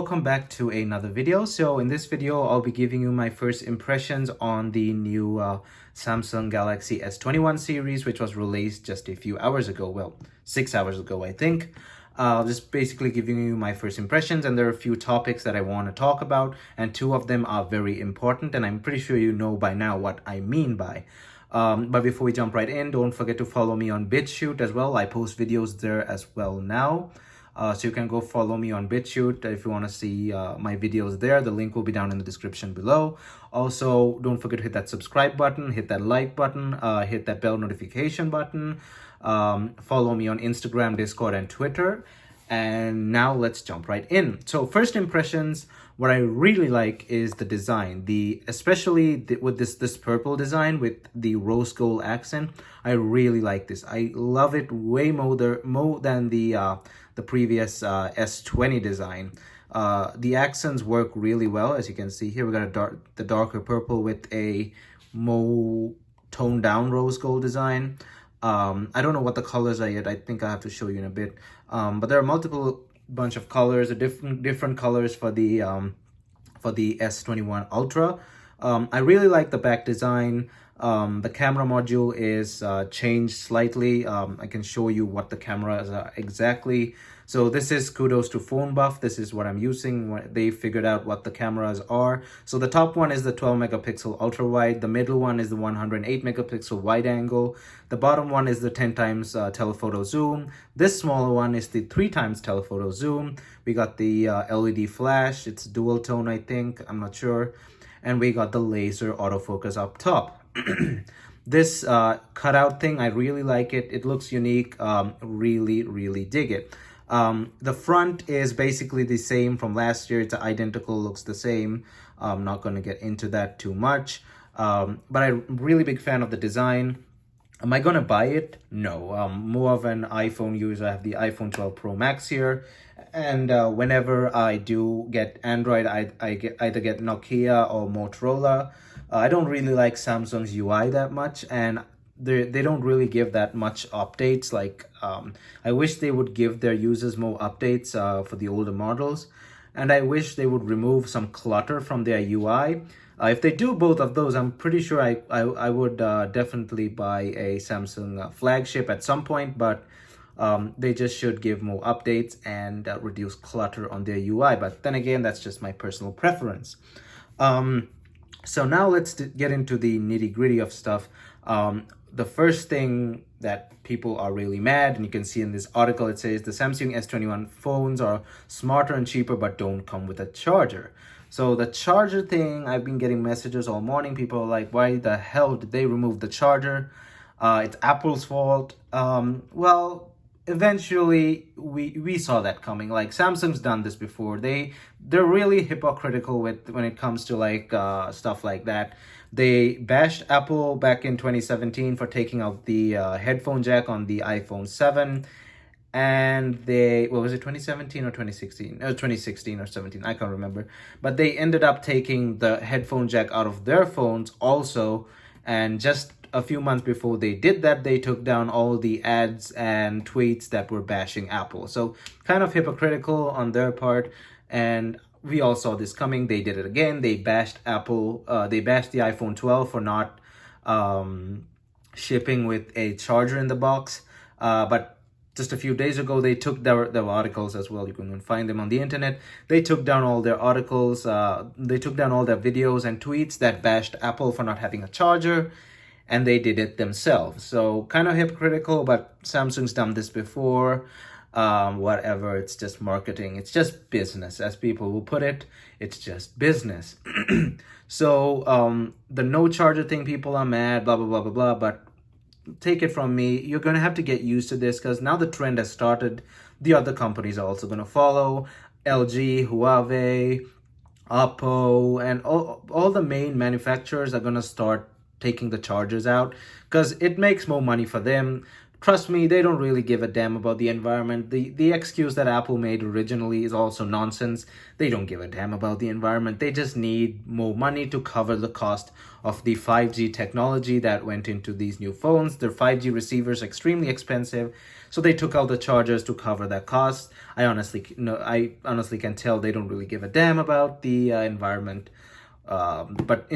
welcome back to another video. So in this video, I'll be giving you my first impressions on the new Samsung Galaxy S21 series, which was released just a few hours ago. Well, 6 hours ago, I think. Just basically giving you my first impressions, and there are a few topics that I want to talk about, and two of them are very important, and I'm pretty sure you know by now what I mean by. But before we jump right in, don't forget to follow me on BitChute as well. I post videos there as well now. So you can go follow me on BitChute if you want to see my videos there. The link will be down in the description below. Also, don't forget to hit that subscribe button, hit that like button, hit that bell notification button. Follow me on Instagram, Discord, and Twitter. And now let's jump right in. So first impressions, what I really like is the design, especially with this purple design with the rose gold accent. I really like this. I love it way more than the previous S20 design. The accents work really well, as you can see here. We got the darker purple with a more toned down rose gold design. I don't know what the colors are yet. I think I have to show you in a bit. But there are multiple bunch of colors, different colors for the S21 Ultra. I really like the back design. The camera module is changed slightly. I can show you what the cameras are exactly. So this is kudos to Phone Buff. This is what I'm using. They figured out what the cameras are. So the top one is the 12 megapixel ultra wide. The middle one is the 108 megapixel wide angle. The bottom one is the 10 times telephoto zoom. This smaller one is the 3 times telephoto zoom. We got the LED flash. It's dual tone, I think. I'm not sure. And we got the laser autofocus up top. This cutout thing, I really like it. It looks unique. Really dig it. The front is basically the same from last year. It's identical, looks the same. I'm not going to get into that too much. But I'm really big fan of the design. Am I going to buy it? No. I'm more of an iPhone user. I have the iPhone 12 Pro Max here. And whenever I do get Android, I either get Nokia or Motorola. I don't really like Samsung's UI that much, and they don't really give that much updates. Like I wish they would give their users more updates for the older models, and I wish they would remove some clutter from their UI. If they do both of those, I'm pretty sure I would definitely buy a Samsung flagship at some point, but they just should give more updates and reduce clutter on their UI. But then again, that's just my personal preference. So now let's get into the nitty-gritty of stuff. The first thing that people are really mad, and you can see in this article, it says the Samsung S21 phones are smarter and cheaper but don't come with a charger. So the charger thing, I've been getting messages all morning. People are like, why the hell did they remove the charger? It's Apple's fault. Well, eventually we saw that coming. Like, Samsung's done this before. They're really hypocritical when it comes to like stuff like that. They bashed Apple back in 2017 for taking out the headphone jack on the iPhone 7. And what was it, 2017 or 2016? 2016 or 17, I can't remember. But they ended up taking the headphone jack out of their phones also. And just a few months before they did that, they took down all the ads and tweets that were bashing Apple. So kind of hypocritical on their part. And we all saw this coming. They did it again. They bashed Apple. They bashed the iPhone 12 for not shipping with a charger in the box. But just a few days ago, they took their articles as well. You can find them on the internet. They took down all their articles. They took down all their videos and tweets that bashed Apple for not having a charger. And they did it themselves. So kind of hypocritical, but Samsung's done this before. Whatever, it's just marketing. It's just business, as people will put it. It's just business. So the no charger thing, people are mad, blah, blah, blah, blah, blah. But take it from me, you're going to have to get used to this, because now the trend has started. The other companies are also going to follow. LG, Huawei, Oppo, and all the main manufacturers are going to start taking the chargers out, because it makes more money for them Trust me, they don't really give a damn about the environment. The excuse that Apple made originally is also nonsense. They don't give a damn about the environment. They just need more money to cover the cost of the 5G technology that went into these new phones. Their 5G receivers are extremely expensive, so they took out the chargers to cover that cost. I honestly can tell they don't really give a damn about the environment. But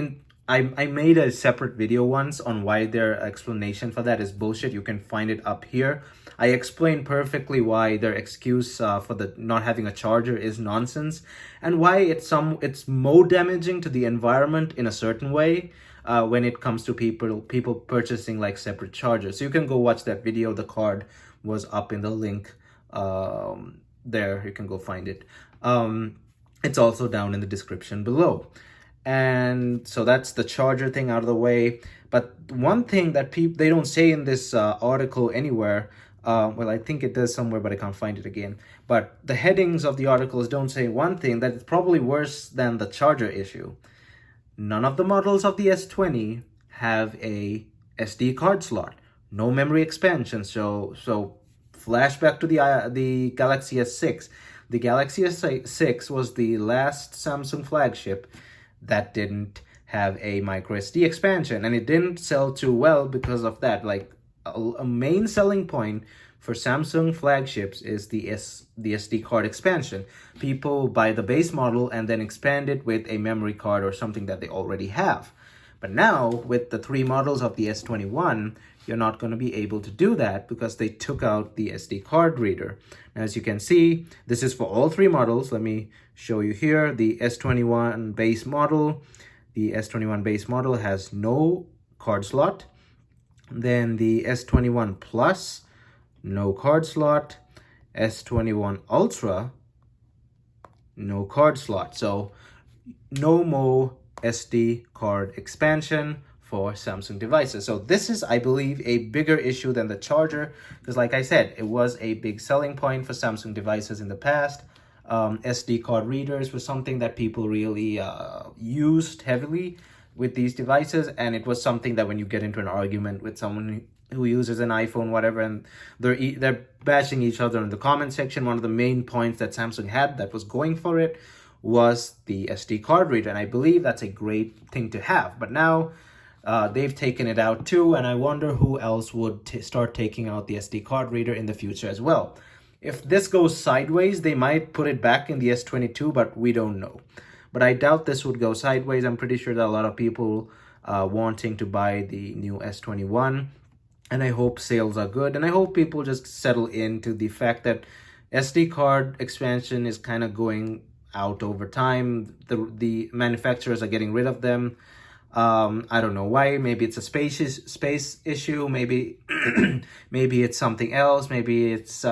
I made a separate video once on why their explanation for that is bullshit. You can find it up here. I explained perfectly why their excuse for the not having a charger is nonsense, and why it's more damaging to the environment in a certain way when it comes to people purchasing like separate chargers. So you can go watch that video. The card was up in the link there. You can go find it. It's also down in the description below. And so that's the charger thing out of the way. But one thing that they don't say in this article anywhere, well, I think it does somewhere, but I can't find it again. But the headings of the articles don't say one thing that is probably worse than the charger issue. None of the models of the S20 have a SD card slot, no memory expansion. So flashback to the Galaxy S6. The Galaxy S6 was the last Samsung flagship that didn't have a micro SD expansion, and it didn't sell too well because of that. Like a main selling point for Samsung flagships is the SD card expansion. People buy the base model and then expand it with a memory card or something that they already have. But now with the 3 models of the S21, you're not going to be able to do that because they took out the SD card reader. Now, as you can see, this is for all 3 models. Let me show you here. The S21 base model. The S21 base model has no card slot. Then the S21 Plus, no card slot. S21 Ultra, no card slot. So no more SD card expansion for Samsung devices. So this is, I believe, a bigger issue than the charger, because like I said, it was a big selling point for Samsung devices in the past. SD card readers was something that people really used heavily with these devices, and it was something that when you get into an argument with someone who uses an iPhone, whatever, and they're bashing each other in the comment section, one of the main points that Samsung had that was going for it was the SD card reader, and I believe that's a great thing to have. But now they've taken it out too, and I wonder who else would start taking out the SD card reader in the future as well. If this goes sideways, they might put it back in the S22, but we don't know. But I doubt this would go sideways. I'm pretty sure that a lot of people wanting to buy the new S21, and I hope sales are good, and I hope people just settle into the fact that SD card expansion is kind of going out over time. The manufacturers are getting rid of them. I don't know why. Maybe it's a space issue. Maybe maybe it's something else. Maybe it's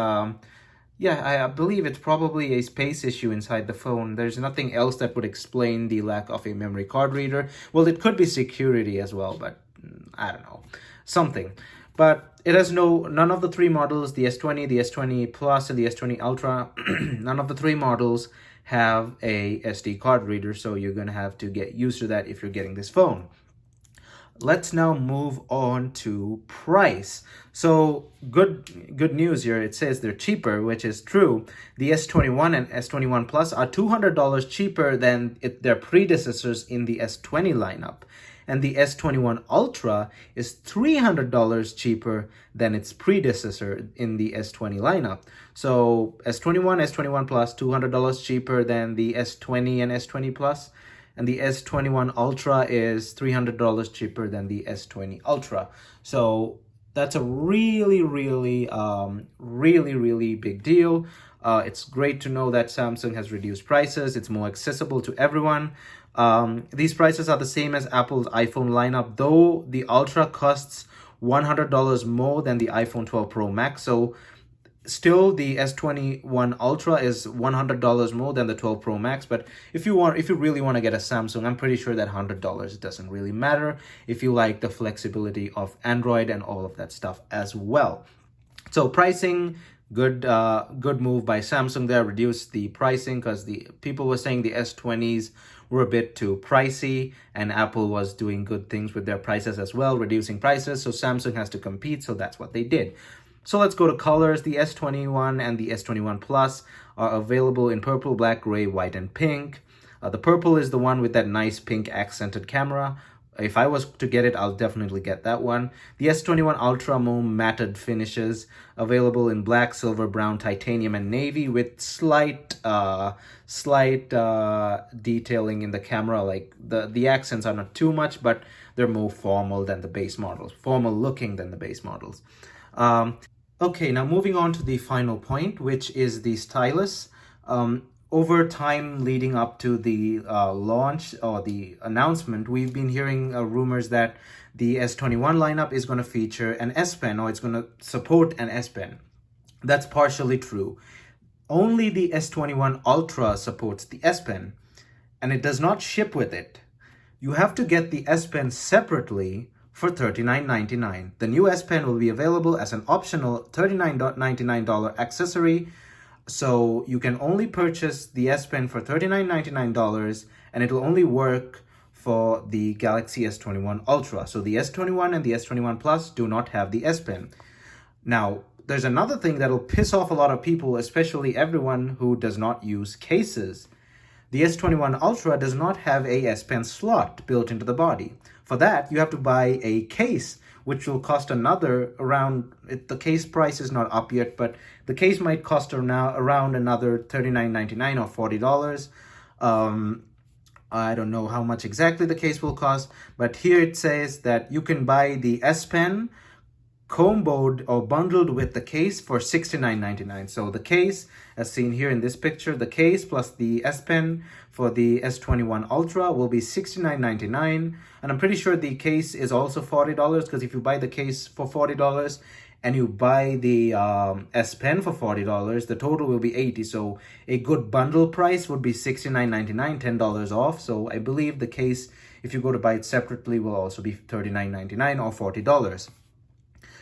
yeah, I believe it's probably a space issue inside the phone. There's nothing else that would explain the lack of a memory card reader. Well, it could be security as well, but I don't know, something. But it has none of the 3 models, the S20, the S20 Plus, and the S20 Ultra, none of the 3 models have a SD card reader, so you're going to have to get used to that if you're getting this phone. Let's now move on to price. So good news here. It says they're cheaper, which is true. The S21 and S21 Plus are $200 cheaper than their predecessors in the S20 lineup. And the S21 Ultra is $300 cheaper than its predecessor in the S20 lineup. So S21, S21 Plus, $200 cheaper than the S20 and S20 Plus. And the S21 Ultra is $300 cheaper than the S20 Ultra. So that's a really big deal. It's great to know that Samsung has reduced prices. It's more accessible to everyone. These prices are the same as Apple's iPhone lineup, though the Ultra costs $100 more than the iPhone 12 Pro Max. So still, the S21 Ultra is $100 more than the 12 Pro Max. But if you really want to get a Samsung, I'm pretty sure that $100 doesn't really matter if you like the flexibility of Android and all of that stuff as well. So pricing, good move by Samsung there. Reduced the pricing because the people were saying the S20s were a bit too pricey, and Apple was doing good things with their prices as well, reducing prices. So Samsung has to compete, so that's what they did. So let's go to colors. The S21 and the S21 Plus are available in purple, black, gray, white, and pink. The purple is the one with that nice pink accented camera. If I was to get it, I'll definitely get that one. The S21 Ultra more matted finishes, available in black, silver, brown, titanium, and navy, with slight detailing in the camera. Like the accents are not too much, but they're more formal than the base models, formal looking than the base models. Okay, now moving on to the final point, which is the stylus. Over time leading up to the launch or the announcement, we've been hearing rumors that the S21 lineup is going to feature an S Pen, or it's going to support an S Pen. That's partially true. Only the S21 Ultra supports the S Pen, and it does not ship with it. You have to get the S Pen separately for $39.99. The new S Pen will be available as an optional $39.99 accessory. So you can only purchase the S Pen for $39.99, and it will only work for the Galaxy S21 Ultra. So the S21 and the S21 Plus do not have the S Pen. Now, there's another thing that'll piss off a lot of people, especially everyone who does not use cases. The S21 Ultra does not have a S Pen slot built into the body. For that, you have to buy a case, which will cost another around, the case price is not up yet, but the case might cost around another $39.99 or $40. I don't know how much exactly the case will cost, but here it says that you can buy the S Pen comboed or bundled with the case for $69.99. So the case, as seen here in this picture, the case plus the S Pen for the S21 Ultra will be $69.99. And I'm pretty sure the case is also $40, because if you buy the case for $40 and you buy the S Pen for $40, the total will be $80. So a good bundle price would be $69.99, $10 off. So I believe the case, if you go to buy it separately, will also be $39.99 or $40.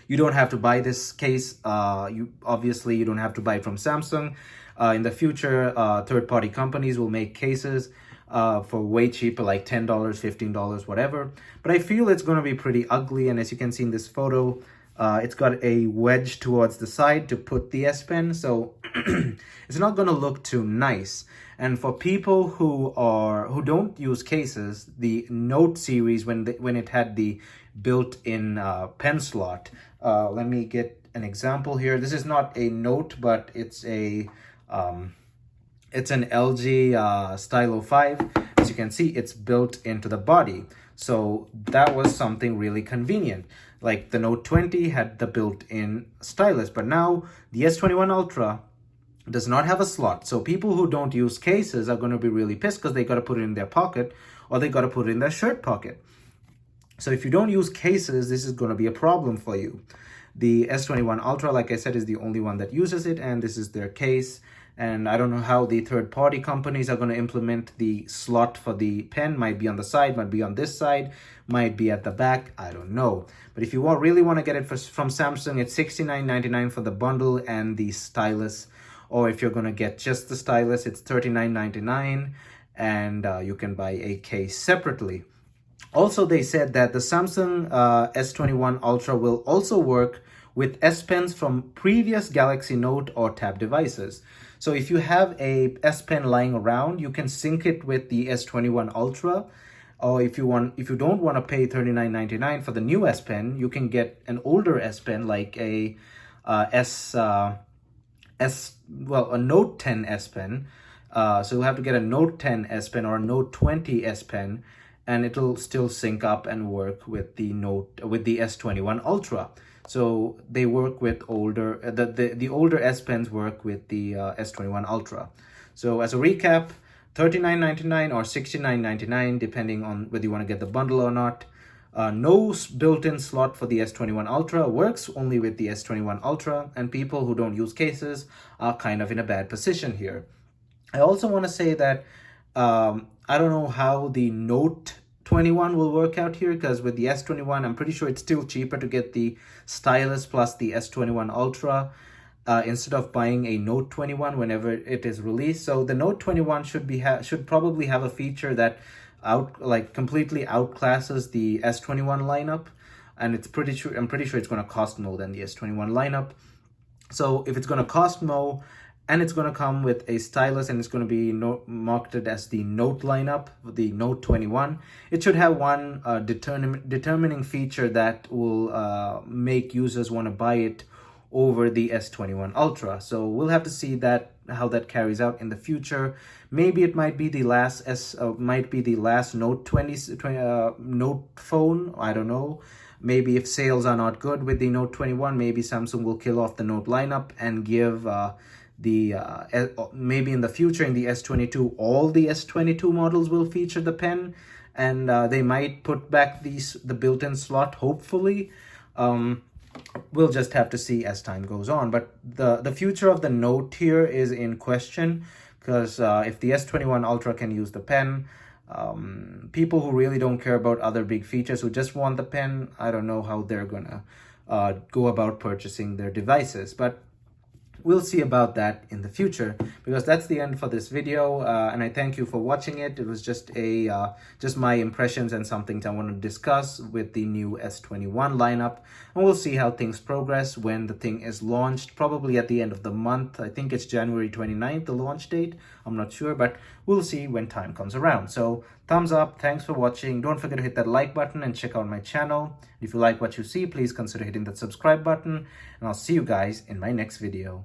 You don't have to buy this case. You don't have to buy it from Samsung. In the future, third-party companies will make cases for way cheaper, like $10, $15, whatever. But I feel it's going to be pretty ugly. And as you can see in this photo, it's got a wedge towards the side to put the S Pen. So it's not going to look too nice. And for people who don't use cases, the Note series, when it had the built-in pen slot, let me get an example here. This is not a Note, but it's an LG Stylo 5. As you can see, it's built into the body. So that was something really convenient. Like the Note 20 had the built-in stylus, but now the S21 Ultra does not have a slot. So people who don't use cases are going to be really pissed, because they got to put it in their pocket, or they got to put it in their shirt pocket. So if you don't use cases, this is going to be a problem for you. The S21 Ultra, like I said, is the only one that uses it, and this is their case. And I don't know how the third-party companies are going to implement the slot for the pen. Might be on the side, might be on this side, might be at the back. I don't know. But if you really want to get it from Samsung, it's $69.99 for the bundle and the stylus. Or if you're going to get just the stylus, it's $39.99, and you can buy a case separately. Also, they said that the Samsung S21 Ultra will also work with S Pens from previous Galaxy Note or Tab devices. So if you have a S Pen lying around, you can sync it with the S21 Ultra. Or if you don't want to pay $39.99 for the new S Pen, you can get an older S Pen, like a Note 10 S Pen. So you'll have to get a Note 10 S Pen or a Note 20 S Pen, and it'll still sync up and work with the S21 Ultra. So they work with older, the older S Pens work with the S21 Ultra. So as a recap, $39.99 or $69.99, depending on whether you want to get the bundle or not. No built-in slot for the S21 Ultra, works only with the S21 Ultra, and people who don't use cases are kind of in a bad position here. I also want to say that I don't know how the Note 21 will work out here, because with the S21, I'm pretty sure it's still cheaper to get the stylus plus the S21 Ultra instead of buying a Note 21 whenever it is released. So the Note 21 should probably have a feature that completely outclasses the S21 lineup, and I'm pretty sure it's going to cost more than the S21 lineup. So if it's going to cost more, and it's going to come with a stylus, and it's going to be marketed as the Note lineup, the Note 21, it should have one determining feature that will make users want to buy it over the S21 Ultra. So we'll have to see that how that carries out in the future. Maybe it might be the last Note 20 Note phone. I don't know. Maybe if sales are not good with the Note 21, maybe Samsung will kill off the Note lineup and give maybe in the future in the S22, all the S22 models will feature the pen, and they might put back the built-in slot, hopefully. We'll just have to see as time goes on. But the future of the Note here is in question, because if the S21 Ultra can use the pen, people who really don't care about other big features, who just want the pen, I don't know how they're gonna go about purchasing their devices. But we'll see about that in the future, because that's the end for this video, and I thank you for watching it. It was just just my impressions and some things I want to discuss with the new S21 lineup, and we'll see how things progress when the thing is launched, probably at the end of the month. I think it's January 29th, the launch date. I'm not sure, but we'll see when time comes around. So thumbs up, thanks for watching. Don't forget to hit that like button and check out my channel. If you like what you see, please consider hitting that subscribe button, and I'll see you guys in my next video.